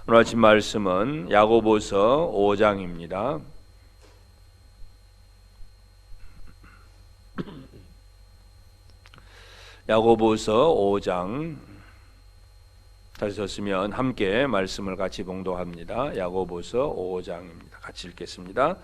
오늘 아침 말씀은 야고보서 5장입니다. 야고보서 5장 다시 섰으면 함께 말씀을 같이 봉독합니다. 야고보서 5장입니다. 같이 읽겠습니다.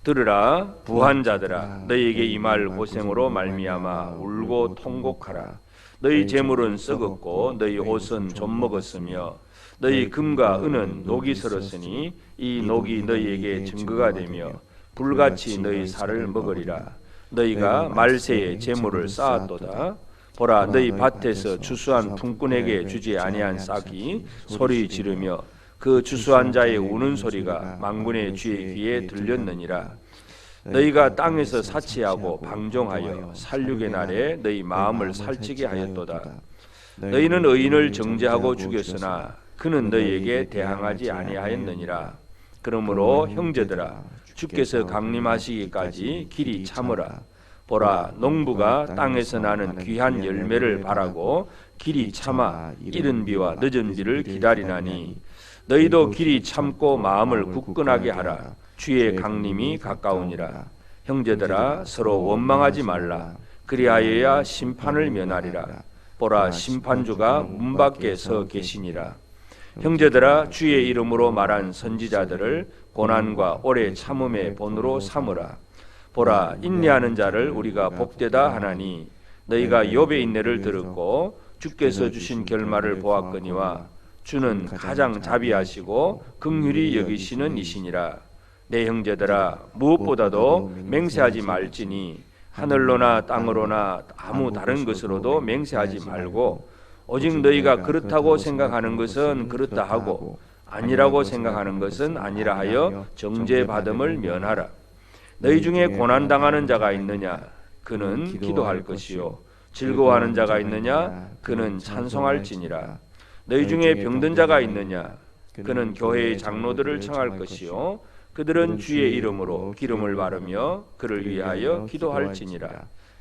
들으라 부한 자들아, 너희에게 임할 고생으로 말미암아 울고 통곡하라. 너희 재물은 썩었고 너희 옷은 좀 먹었으며 너희 금과 은은 녹이 슬었으니 이 녹이 너희에게 증거가 되며 불같이 너희 살을 먹으리라. 너희가 말세에 재물을 쌓았도다. 보라, 너희 밭에서 추수한 품꾼에게 주지 아니한 싹이 소리 지르며 그 추수한 자의 우는 소리가 만군의 주의 귀에 들렸느니라. 너희가 땅에서 사치하고 방종하여 살육의 날에 너희 마음을 살찌게 하였도다. 너희는 의인을 정죄하고 죽였으나 그는 너희에게 대항하지 아니하였느니라. 그러므로 형제들아, 주께서 강림하시기까지 길이 참으라. 보라, 농부가 땅에서 나는 귀한 열매를 바라고 길이 참아 이른 비와 늦은 비를 기다리나니 너희도 길이 참고 마음을 굳건하게 하라. 주의 강림이 가까우니라. 형제들아, 서로 원망하지 말라. 그리하여야 심판을 면하리라. 보라, 심판주가 문 밖에 서 계시니라. 형제들아, 주의 이름으로 말한 선지자들을 고난과 오래 참음의 본으로 삼으라. 보라, 인내하는 자를 우리가 복되다 하나니 너희가 욥의 인내를 들었고 주께서 주신 결말을 보았거니와 주는 가장 자비하시고 긍휼히 여기시는 이시니라. 내 형제들아, 무엇보다도 맹세하지 말지니 하늘로나 땅으로나 아무 다른 것으로도 맹세하지 말고 오직 너희가 그렇다고 생각하는 것은 그렇다 하고 아니라고 생각하는 것은 아니라 하여 정죄받음을 면하라. 너희 중에 고난당하는 자가 있느냐? 그는 기도할 것이요. 즐거워하는 자가 있느냐? 그는 찬송할지니라. 너희 중에 병든 자가 있느냐? 그는 교회의 장로들을 청할 것이요. 그들은 주의 이름으로 기름을 바르며 그를 위하여 기도할지니라.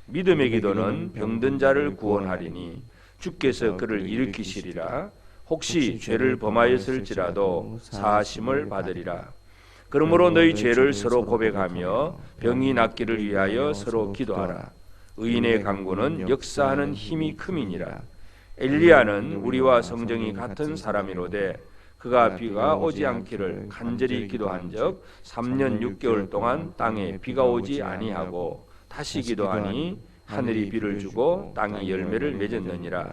믿음의 기도는 병든 자를 구원하리니 주께서 그를 일으키시리라. 혹시 죄를 범하였을지라도 사하심을 받으리라. 그러므로 너희 죄를 서로 고백하며 병이 낫기를 위하여 서로 기도하라. 의인의 간구는 역사하는 힘이 큼이니라. 엘리야는 우리와 성정이 같은 사람이로되 그가 비가 오지 않기를 간절히 기도한즉 3년 6개월 동안 땅에 비가 오지 아니하고 다시 기도하니 하늘이 비를 주고 땅이 열매를 맺었느니라.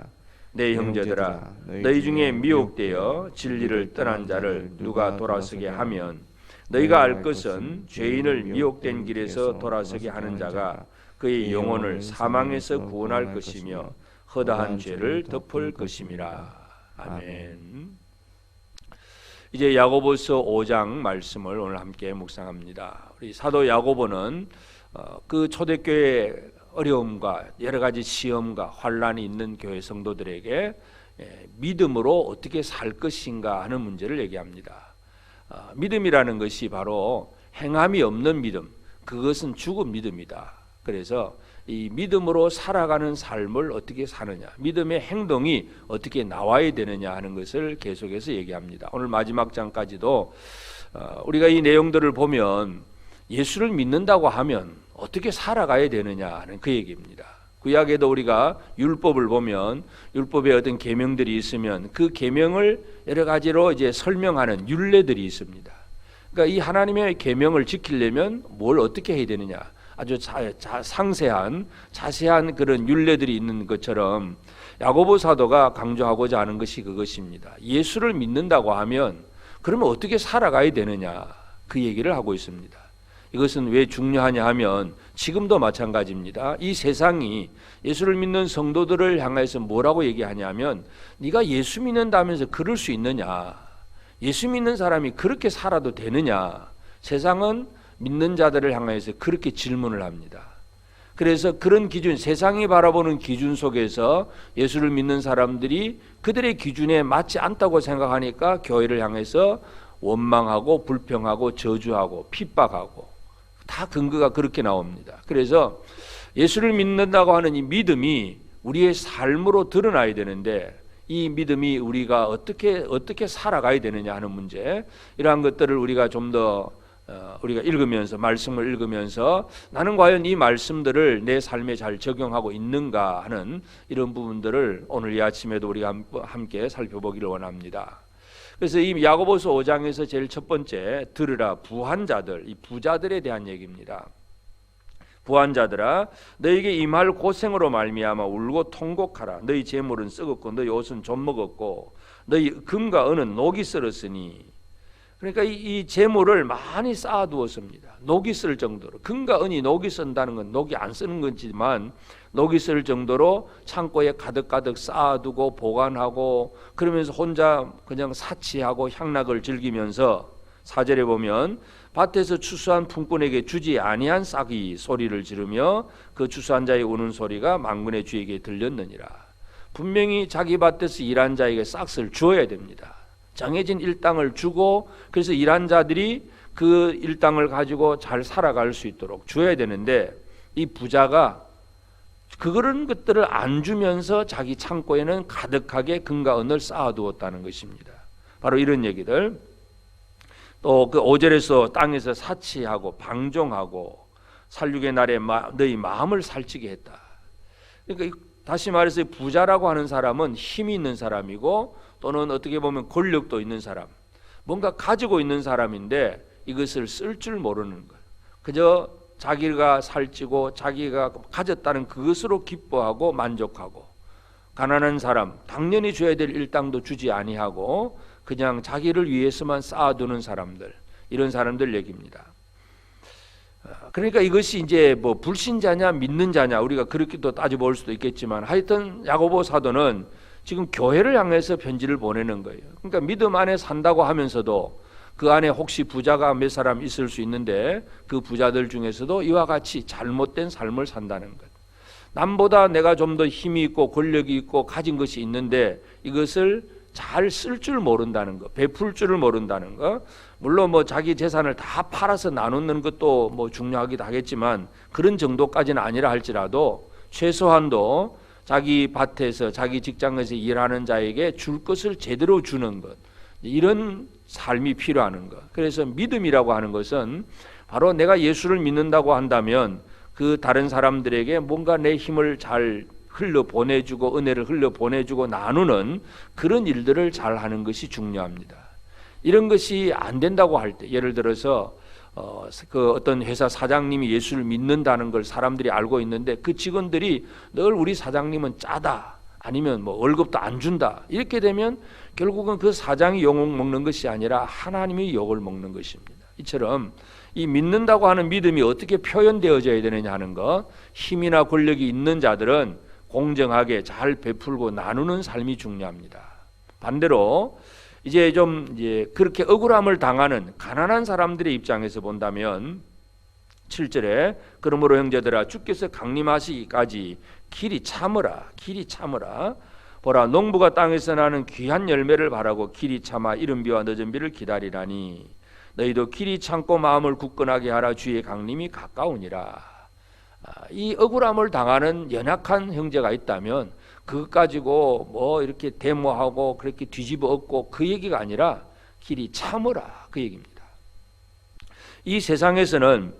내 형제들아, 너희 중에 미혹되어 진리를 떠난 자를 누가 돌아서게 하면 너희가 알 것은 죄인을 미혹된 길에서 돌아서게 하는 자가 그의 영혼을 사망에서 구원할 것이며 허다한 죄를 덮을 것임이라. 아멘. 이제 야고보서 5장 말씀을 오늘 함께 묵상합니다. 우리 사도 야고보는 그 초대교회 어려움과 여러 가지 시험과 환란이 있는 교회 성도들에게 믿음으로 어떻게 살 것인가 하는 문제를 얘기합니다. 믿음이라는 것이 바로 행함이 없는 믿음, 그것은 죽은 믿음이다. 그래서 이 믿음으로 살아가는 삶을 어떻게 사느냐, 믿음의 행동이 어떻게 나와야 되느냐 하는 것을 계속해서 얘기합니다. 오늘 마지막 장까지도 우리가 이 내용들을 보면 예수를 믿는다고 하면 어떻게 살아가야 되느냐 하는 그 얘기입니다. 구약에도 우리가 율법을 보면 율법에 어떤 계명들이 있으면 그 계명을 여러 가지로 이제 설명하는 율례들이 있습니다. 그러니까 이 하나님의 계명을 지키려면 뭘 어떻게 해야 되느냐, 아주 상세한 자세한 그런 율례들이 있는 것처럼 야고보 사도가 강조하고자 하는 것이 그것입니다. 예수를 믿는다고 하면 그러면 어떻게 살아가야 되느냐, 그 얘기를 하고 있습니다. 이것은 왜 중요하냐 하면 지금도 마찬가지입니다. 이 세상이 예수를 믿는 성도들을 향해서 뭐라고 얘기하냐면 네가 예수 믿는다면서 그럴 수 있느냐, 예수 믿는 사람이 그렇게 살아도 되느냐, 세상은 믿는 자들을 향해서 그렇게 질문을 합니다. 그래서 그런 기준, 세상이 바라보는 기준 속에서 예수를 믿는 사람들이 그들의 기준에 맞지 않다고 생각하니까 교회를 향해서 원망하고 불평하고 저주하고 핍박하고 다 근거가 그렇게 나옵니다. 그래서 예수를 믿는다고 하는 이 믿음이 우리의 삶으로 드러나야 되는데 이 믿음이 우리가 어떻게 살아가야 되느냐 하는 문제, 이러한 것들을 우리가 좀 더 우리가 읽으면서, 말씀을 읽으면서 나는 과연 이 말씀들을 내 삶에 잘 적용하고 있는가 하는 이런 부분들을 오늘 이 아침에도 우리가 함께 살펴보기를 원합니다. 그래서 이 야고보서 5장에서 제일 첫 번째, 들으라 부한 자들, 이 부자들에 대한 얘기입니다. 부한 자들아, 너에게 임할 고생으로 말미암아 울고 통곡하라. 너희 재물은 썩었고 너희 옷은 좀 먹었고 너희 금과 은은 녹이 쓸었으니. 그러니까 이 재물을 많이 쌓아두었습니다. 녹이 쓸 정도로. 금과 은이 녹이 쓴다는 건 녹이 안 쓰는 거지만 녹이 쓸 정도로 창고에 가득가득 쌓아두고 보관하고, 그러면서 혼자 그냥 사치하고 향락을 즐기면서, 4절에 보면 밭에서 추수한 품꾼에게 주지 아니한 싹이 소리를 지르며 그 추수한 자의 우는 소리가 만군의 주에게 들렸느니라. 분명히 자기 밭에서 일한 자에게 싹을 주어야 됩니다. 정해진 일당을 주고, 그래서 일한 자들이 그 일당을 가지고 잘 살아갈 수 있도록 줘야 되는데, 이 부자가 그런 것들을 안 주면서 자기 창고에는 가득하게 금과 은을 쌓아두었다는 것입니다. 바로 이런 얘기들. 또 그 5절에서 땅에서 사치하고 방종하고 살육의 날에 너희 마음을 살찌게 했다. 그러니까 다시 말해서 부자라고 하는 사람은 힘이 있는 사람이고, 또는 어떻게 보면 권력도 있는 사람, 뭔가 가지고 있는 사람인데 이것을 쓸 줄 모르는 것. 그저 자기가 살찌고 자기가 가졌다는 그것으로 기뻐하고 만족하고, 가난한 사람 당연히 줘야 될 일당도 주지 아니하고 그냥 자기를 위해서만 쌓아두는 사람들, 이런 사람들 얘기입니다. 그러니까 이것이 이제 뭐 불신자냐 믿는 자냐, 우리가 그렇게 또 따져볼 수도 있겠지만, 하여튼 야고보 사도는 지금 교회를 향해서 편지를 보내는 거예요. 그러니까 믿음 안에 산다고 하면서도 그 안에 혹시 부자가 몇 사람 있을 수 있는데, 그 부자들 중에서도 이와 같이 잘못된 삶을 산다는 것. 남보다 내가 좀 더 힘이 있고 권력이 있고 가진 것이 있는데 이것을 잘 쓸 줄 모른다는 것, 베풀 줄을 모른다는 것. 물론 뭐 자기 재산을 다 팔아서 나누는 것도 뭐 중요하기도 하겠지만, 그런 정도까지는 아니라 할지라도 최소한도 자기 밭에서 자기 직장에서 일하는 자에게 줄 것을 제대로 주는 것, 이런 삶이 필요한 것. 그래서 믿음이라고 하는 것은 바로 내가 예수를 믿는다고 한다면 그 다른 사람들에게 뭔가 내 힘을 잘 흘려보내주고 은혜를 흘려보내주고 나누는 그런 일들을 잘 하는 것이 중요합니다. 이런 것이 안 된다고 할 때, 예를 들어서 그 어떤 회사 사장님이 예수를 믿는다는 걸 사람들이 알고 있는데 그 직원들이 늘 우리 사장님은 짜다, 아니면 뭐 월급도 안 준다, 이렇게 되면 결국은 그 사장이 욕을 먹는 것이 아니라 하나님이 욕을 먹는 것입니다. 이처럼 이 믿는다고 하는 믿음이 어떻게 표현되어져야 되느냐 하는 것, 힘이나 권력이 있는 자들은 공정하게 잘 베풀고 나누는 삶이 중요합니다. 반대로 이제 그렇게 억울함을 당하는 가난한 사람들의 입장에서 본다면 7절에 그러므로 형제들아 주께서 강림하시기까지 길이 참으라 보라 농부가 땅에서 나는 귀한 열매를 바라고 길이 참아 이른 비와 늦은 비를 기다리라니 너희도 길이 참고 마음을 굳건하게 하라 주의 강림이 가까우니라. 이 억울함을 당하는 연약한 형제가 있다면 그것 가지고 뭐 이렇게 데모하고 그렇게 뒤집어 엎고 그 얘기가 아니라 길이 참으라, 그 얘기입니다. 이 세상에서는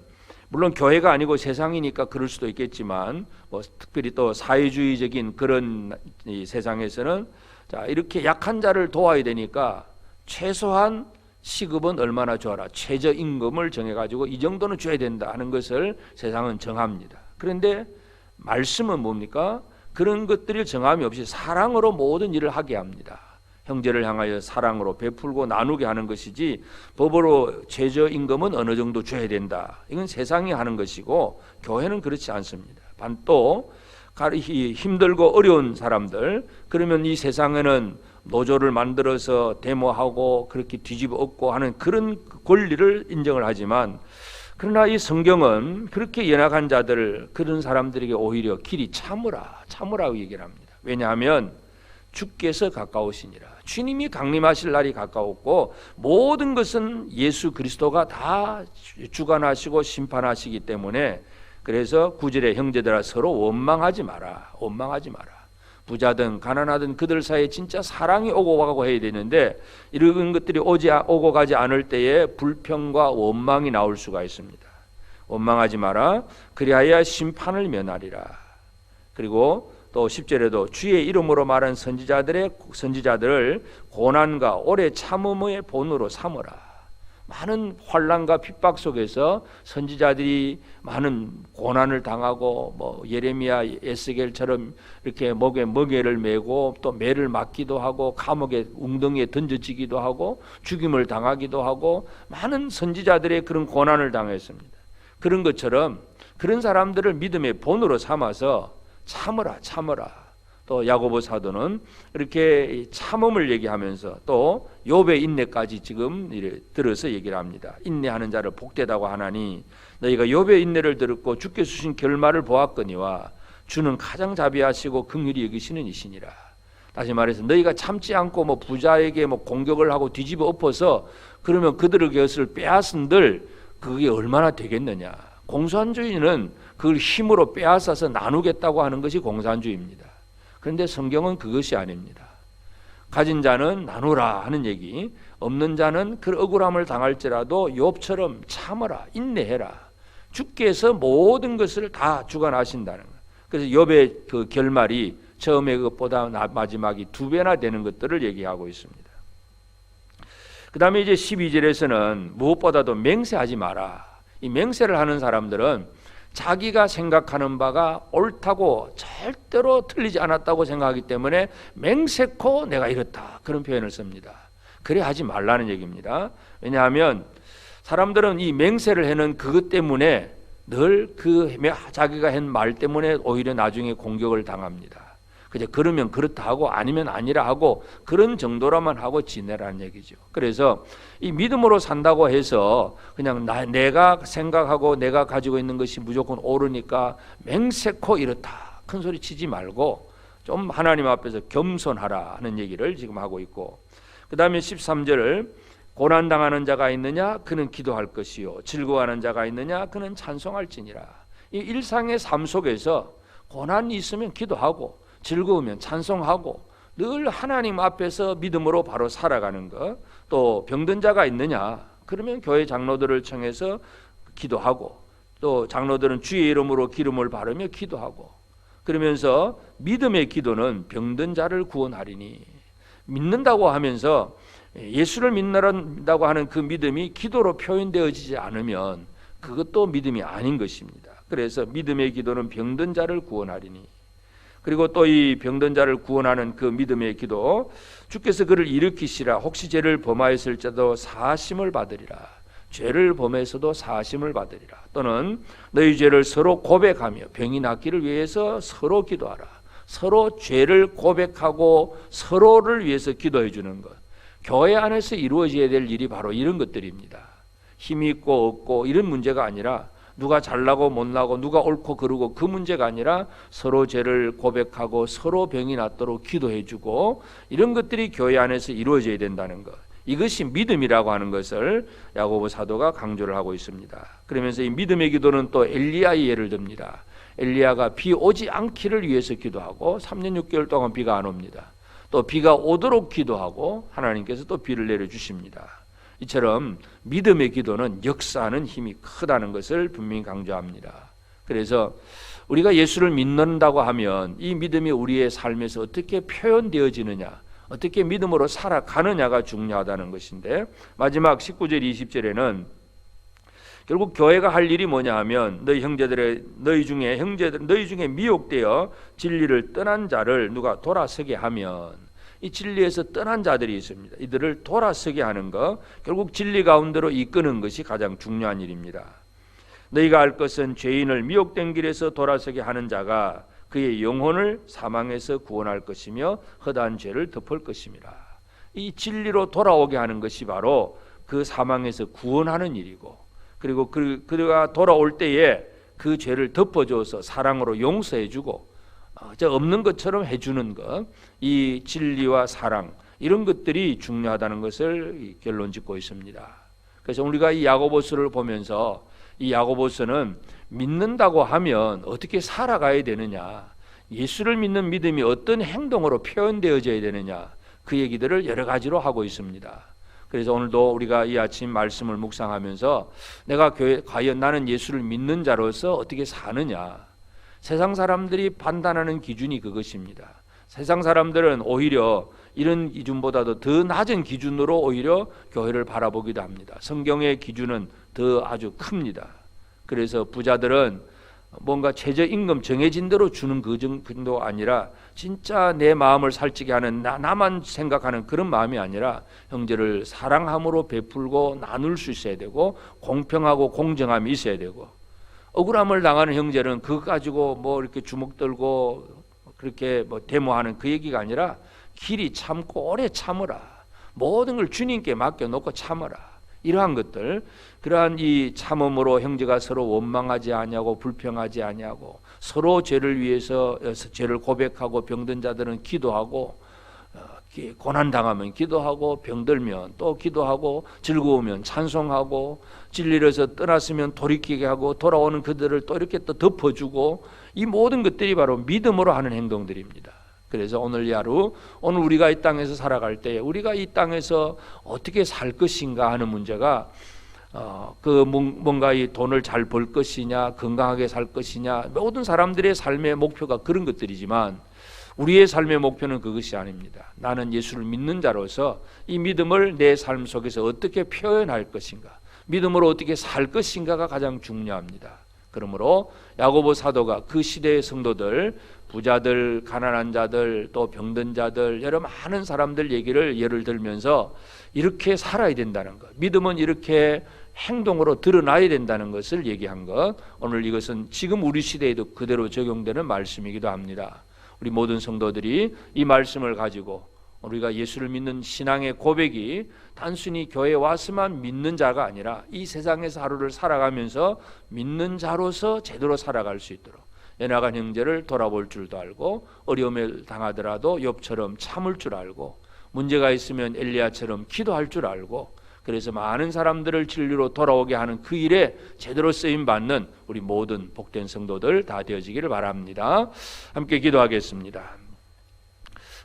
물론 교회가 아니고 세상이니까 그럴 수도 있겠지만 뭐 특별히 또 사회주의적인 그런 이 세상에서는 자, 이렇게 약한 자를 도와야 되니까 최소한 시급은 얼마나 줘라, 최저임금을 정해가지고 이 정도는 줘야 된다 하는 것을 세상은 정합니다. 그런데 말씀은 뭡니까? 그런 것들을 정함이 없이 사랑으로 모든 일을 하게 합니다. 형제를 향하여 사랑으로 베풀고 나누게 하는 것이지 법으로 최저임금은 어느 정도 줘야 된다, 이건 세상이 하는 것이고 교회는 그렇지 않습니다. 또 힘들고 어려운 사람들, 그러면 이 세상에는 노조를 만들어서 데모하고 그렇게 뒤집어 엎고 하는 그런 권리를 인정을 하지만, 그러나 이 성경은 그렇게 연약한 자들, 그런 사람들에게 오히려 길이 참으라고 얘기를 합니다. 왜냐하면 주께서 가까우시니라. 주님이 강림하실 날이 가까웠고 모든 것은 예수 그리스도가 다 주관하시고 심판하시기 때문에, 그래서 9절에 형제들아 서로 원망하지 마라. 부자든 가난하든 그들 사이에 진짜 사랑이 오고 가고 해야 되는데 이런 것들이 오고 가지 않을 때에 불평과 원망이 나올 수가 있습니다. 원망하지 마라. 그리하여 심판을 면하리라. 그리고 또 10절에도 주의 이름으로 말한 선지자들을 고난과 오래 참음의 본으로 삼으라. 많은 환난과 핍박 속에서 선지자들이 많은 고난을 당하고 뭐 예레미야, 에스겔처럼 이렇게 목에 멍에를 메고 또 매를 맞기도 하고 감옥에 웅덩이에 던져지기도 하고 죽임을 당하기도 하고 많은 선지자들의 그런 고난을 당했습니다. 그런 것처럼 그런 사람들을 믿음의 본으로 삼아서 참으라. 또 야고보 사도는 이렇게 참음을 얘기하면서 또 욥의 인내까지 지금 들어서 얘기를 합니다. 인내하는 자를 복되다고 하나니 너희가 욥의 인내를 들었고 주께 주신 결말을 보았거니와 주는 가장 자비하시고 긍휼히 여기시는 이시니라. 다시 말해서 너희가 참지 않고 뭐 부자에게 뭐 공격을 하고 뒤집어 엎어서 그러면 그들의 것을 빼앗은들 그게 얼마나 되겠느냐. 공산주의는 그걸 힘으로 빼앗아서 나누겠다고 하는 것이 공산주의입니다. 그런데 성경은 그것이 아닙니다. 가진 자는 나누라 하는 얘기, 없는 자는 그 억울함을 당할지라도 욥처럼 참으라, 인내해라. 주께서 모든 것을 다 주관하신다는 것. 그래서 욥의 그 결말이 처음의 것보다 마지막이 2배나 되는 것들을 얘기하고 있습니다. 그 다음에 이제 12절에서는 무엇보다도 맹세하지 마라. 이 맹세를 하는 사람들은 자기가 생각하는 바가 옳다고 절대로 틀리지 않았다고 생각하기 때문에 맹세코 내가 이렇다 그런 표현을 씁니다. 그래 하지 말라는 얘기입니다. 왜냐하면 사람들은 이 맹세를 하는 그것 때문에 늘 그 자기가 한 말 때문에 오히려 나중에 공격을 당합니다. 그저 그러면 그렇다 하고 아니면 아니라 하고 그런 정도로만 하고 지내라는 얘기죠. 그래서 이 믿음으로 산다고 해서 그냥 내가 생각하고 내가 가지고 있는 것이 무조건 옳으니까 맹세코 이렇다 큰 소리 치지 말고 좀 하나님 앞에서 겸손하라 하는 얘기를 지금 하고 있고, 그 다음에 13절을 고난당하는 자가 있느냐 그는 기도할 것이요 즐거워하는 자가 있느냐 그는 찬송할지니라. 이 일상의 삶 속에서 고난이 있으면 기도하고 즐거우면 찬송하고 늘 하나님 앞에서 믿음으로 바로 살아가는 것. 또 병든 자가 있느냐 그러면 교회 장로들을 청해서 기도하고 또 장로들은 주의 이름으로 기름을 바르며 기도하고 그러면서 믿음의 기도는 병든 자를 구원하리니, 믿는다고 하면서 예수를 믿는다고 하는 그 믿음이 기도로 표현되어지지 않으면 그것도 믿음이 아닌 것입니다. 그래서 믿음의 기도는 병든 자를 구원하리니, 그리고 또 이 병든 자를 구원하는 그 믿음의 기도, 주께서 그를 일으키시라. 혹시 죄를 범하였을지라도 사하심을 받으리라. 죄를 범해서도 사하심을 받으리라. 또는 너희 죄를 서로 고백하며 병이 낫기를 위해서 서로 기도하라. 서로 죄를 고백하고 서로를 위해서 기도해 주는 것. 교회 안에서 이루어져야 될 일이 바로 이런 것들입니다. 힘이 있고 없고 이런 문제가 아니라 누가 잘나고 못나고 누가 옳고 그르고 그 문제가 아니라 서로 죄를 고백하고 서로 병이 낫도록 기도해주고 이런 것들이 교회 안에서 이루어져야 된다는 것. 이것이 믿음이라고 하는 것을 야고보 사도가 강조를 하고 있습니다. 그러면서 이 믿음의 기도는 또 엘리야의 예를 듭니다. 엘리야가 비 오지 않기를 위해서 기도하고 3년 6개월 동안 비가 안 옵니다. 또 비가 오도록 기도하고 하나님께서 또 비를 내려주십니다. 이처럼 믿음의 기도는 역사하는 힘이 크다는 것을 분명히 강조합니다. 그래서 우리가 예수를 믿는다고 하면 이 믿음이 우리의 삶에서 어떻게 표현되어지느냐, 어떻게 믿음으로 살아가느냐가 중요하다는 것인데, 마지막 19절 20절에는 결국 교회가 할 일이 뭐냐 하면 너희 중에 미혹되어 진리를 떠난 자를 누가 돌아서게 하면, 이 진리에서 떠난 자들이 있습니다. 이들을 돌아서게 하는 것, 결국 진리 가운데로 이끄는 것이 가장 중요한 일입니다. 너희가 알 것은 죄인을 미혹된 길에서 돌아서게 하는 자가 그의 영혼을 사망에서 구원할 것이며 허다한 죄를 덮을 것임이라. 이 진리로 돌아오게 하는 것이 바로 그 사망에서 구원하는 일이고, 그리고 그가 돌아올 때에 그 죄를 덮어줘서 사랑으로 용서해주고 없는 것처럼 해주는 것, 이 진리와 사랑, 이런 것들이 중요하다는 것을 결론 짓고 있습니다. 그래서 우리가 이 야고보서를 보면서 이 야고보서는 믿는다고 하면 어떻게 살아가야 되느냐, 예수를 믿는 믿음이 어떤 행동으로 표현되어져야 되느냐, 그 얘기들을 여러 가지로 하고 있습니다. 그래서 오늘도 우리가 이 아침 말씀을 묵상하면서 내가 과연 나는 예수를 믿는 자로서 어떻게 사느냐, 세상 사람들이 판단하는 기준이 그것입니다. 세상 사람들은 오히려 이런 기준보다도 더 낮은 기준으로 오히려 교회를 바라보기도 합니다. 성경의 기준은 더 아주 큽니다. 그래서 부자들은 뭔가 최저임금 정해진 대로 주는 그 정도가 아니라 진짜 내 마음을 살찌게 하는 나만 생각하는 그런 마음이 아니라 형제를 사랑함으로 베풀고 나눌 수 있어야 되고 공평하고 공정함이 있어야 되고, 억울함을 당하는 형제는 그거 가지고 뭐 이렇게 주먹 들고 그렇게 뭐 데모하는 그 얘기가 아니라 길이 참고 오래 참으라, 모든 걸 주님께 맡겨놓고 참으라, 이러한 것들, 그러한 이 참음으로 형제가 서로 원망하지 아니하고 불평하지 아니하고 서로 죄를 위해서 죄를 고백하고, 병든 자들은 기도하고, 고난 당하면 기도하고, 병들면 또 기도하고, 즐거우면 찬송하고, 진리에서 떠났으면 돌이키게 하고, 돌아오는 그들을 또 이렇게 또 덮어주고, 이 모든 것들이 바로 믿음으로 하는 행동들입니다. 그래서 오늘 이 하루, 오늘 우리가 이 땅에서 살아갈 때 우리가 이 땅에서 어떻게 살 것인가 하는 문제가 뭔가 이 돈을 잘 벌 것이냐, 건강하게 살 것이냐, 모든 사람들의 삶의 목표가 그런 것들이지만 우리의 삶의 목표는 그것이 아닙니다. 나는 예수를 믿는 자로서 이 믿음을 내 삶 속에서 어떻게 표현할 것인가, 믿음으로 어떻게 살 것인가가 가장 중요합니다. 그러므로 야고보 사도가 그 시대의 성도들, 부자들, 가난한 자들, 또 병든 자들, 여러 많은 사람들 얘기를 예를 들면서 이렇게 살아야 된다는 것, 믿음은 이렇게 행동으로 드러나야 된다는 것을 얘기한 것, 오늘 이것은 지금 우리 시대에도 그대로 적용되는 말씀이기도 합니다. 우리 모든 성도들이 이 말씀을 가지고 우리가 예수를 믿는 신앙의 고백이 단순히 교회에 와서만 믿는 자가 아니라 이 세상에서 하루를 살아가면서 믿는 자로서 제대로 살아갈 수 있도록, 연약한 형제를 돌아볼 줄도 알고, 어려움을 당하더라도 욥처럼 참을 줄 알고, 문제가 있으면 엘리야처럼 기도할 줄 알고, 그래서 많은 사람들을 진리로 돌아오게 하는 그 일에 제대로 쓰임 받는 우리 모든 복된 성도들 다 되어지기를 바랍니다. 함께 기도하겠습니다.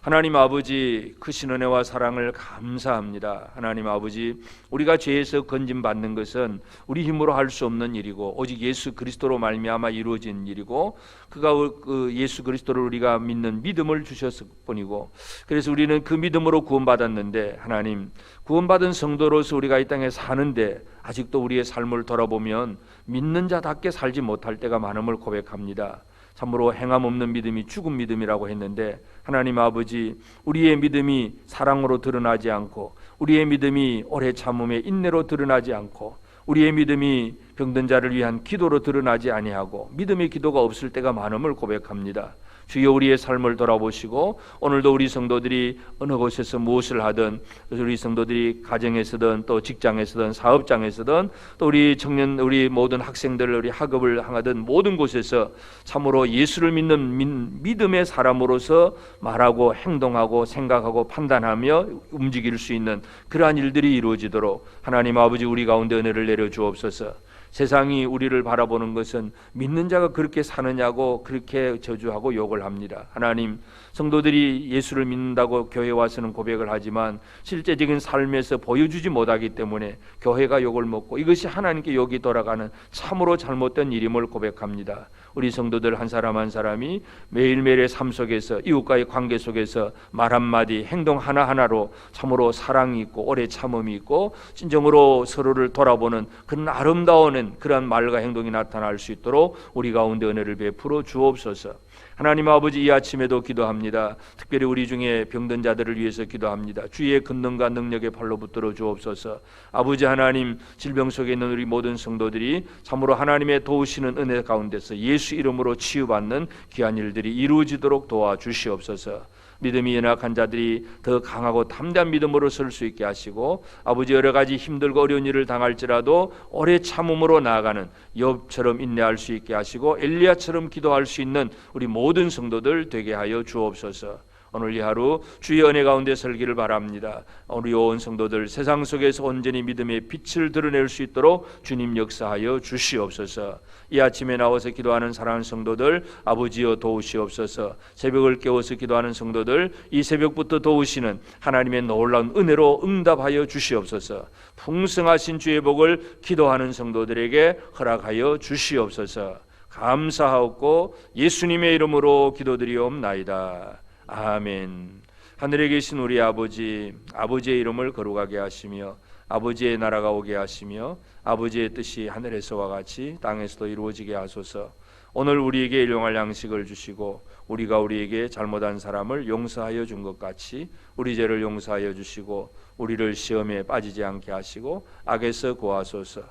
하나님 아버지, 크신 은혜와 사랑을 감사합니다. 하나님 아버지, 우리가 죄에서 건짐받는 것은 우리 힘으로 할 수 없는 일이고 오직 예수 그리스도로 말미암아 이루어진 일이고, 그가 그 예수 그리스도를 우리가 믿는 믿음을 주셨을 뿐이고, 그래서 우리는 그 믿음으로 구원받았는데, 하나님, 구원받은 성도로서 우리가 이 땅에 사는데 아직도 우리의 삶을 돌아보면 믿는 자답게 살지 못할 때가 많음을 고백합니다. 참으로 행함 없는 믿음이 죽은 믿음이라고 했는데, 하나님 아버지, 우리의 믿음이 사랑으로 드러나지 않고, 우리의 믿음이 오래 참음의 인내로 드러나지 않고, 우리의 믿음이 병든 자를 위한 기도로 드러나지 아니하고 믿음의 기도가 없을 때가 많음을 고백합니다. 주여, 우리의 삶을 돌아보시고 오늘도 우리 성도들이 어느 곳에서 무엇을 하든, 우리 성도들이 가정에서든 또 직장에서든 사업장에서든 또 우리 청년, 우리 모든 학생들, 우리 학업을 하든 모든 곳에서 참으로 예수를 믿는 믿음의 사람으로서 말하고 행동하고 생각하고 판단하며 움직일 수 있는 그러한 일들이 이루어지도록 하나님 아버지, 우리 가운데 은혜를 내려 주옵소서. 세상이 우리를 바라보는 것은 믿는 자가 그렇게 사느냐고 그렇게 저주하고 욕을 합니다. 하나님, 성도들이 예수를 믿는다고 교회에 와서는 고백을 하지만 실제적인 삶에서 보여주지 못하기 때문에 교회가 욕을 먹고 이것이 하나님께 욕이 돌아가는 참으로 잘못된 일임을 고백합니다. 우리 성도들 한 사람 한 사람이 매일매일의 삶 속에서, 이웃과의 관계 속에서 말 한마디, 행동 하나하나로 참으로 사랑이 있고 오래 참음이 있고 진정으로 서로를 돌아보는 그런 아름다운 그런 말과 행동이 나타날 수 있도록 우리 가운데 은혜를 베풀어 주옵소서. 하나님 아버지, 이 아침에도 기도합니다. 특별히 우리 중에 병든 자들을 위해서 기도합니다. 주의 권능과 능력의 발로 붙들어 주옵소서. 아버지 하나님, 질병 속에 있는 우리 모든 성도들이 참으로 하나님의 도우시는 은혜 가운데서 예수 이름으로 치유받는 귀한 일들이 이루어지도록 도와주시옵소서. 믿음이 연약한 자들이 더 강하고 담대한 믿음으로 설 수 있게 하시고, 아버지, 여러 가지 힘들고 어려운 일을 당할지라도 오래 참음으로 나아가는 욥처럼 인내할 수 있게 하시고 엘리야처럼 기도할 수 있는 우리 모든 성도들 되게 하여 주옵소서. 오늘 이 하루 주의 은혜 가운데 살기를 바랍니다. 우리 온 성도들 세상 속에서 온전히 믿음의 빛을 드러낼 수 있도록 주님 역사하여 주시옵소서. 이 아침에 나와서 기도하는 사랑하는 성도들 아버지여 도우시옵소서. 새벽을 깨워서 기도하는 성도들 이 새벽부터 도우시는 하나님의 놀라운 은혜로 응답하여 주시옵소서. 풍성하신 주의 복을 기도하는 성도들에게 허락하여 주시옵소서. 감사하옵고 예수님의 이름으로 기도드리옵나이다. 아멘. 하늘에 계신 우리 아버지, 아버지의 이름을 거룩하게 하시며 아버지의 나라가 오게 하시며 아버지의 뜻이 하늘에서와 같이 땅에서도 이루어지게 하소서. 오늘 우리에게 일용할 양식을 주시고 우리가 우리에게 잘못한 사람을 용서하여 준 것 같이 우리 죄를 용서하여 주시고 우리를 시험에 빠지지 않게 하시고 악에서 구하소서.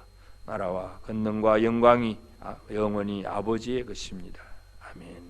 나라와 권능과 영광이 영원히 아버지의 것입니다. 아멘.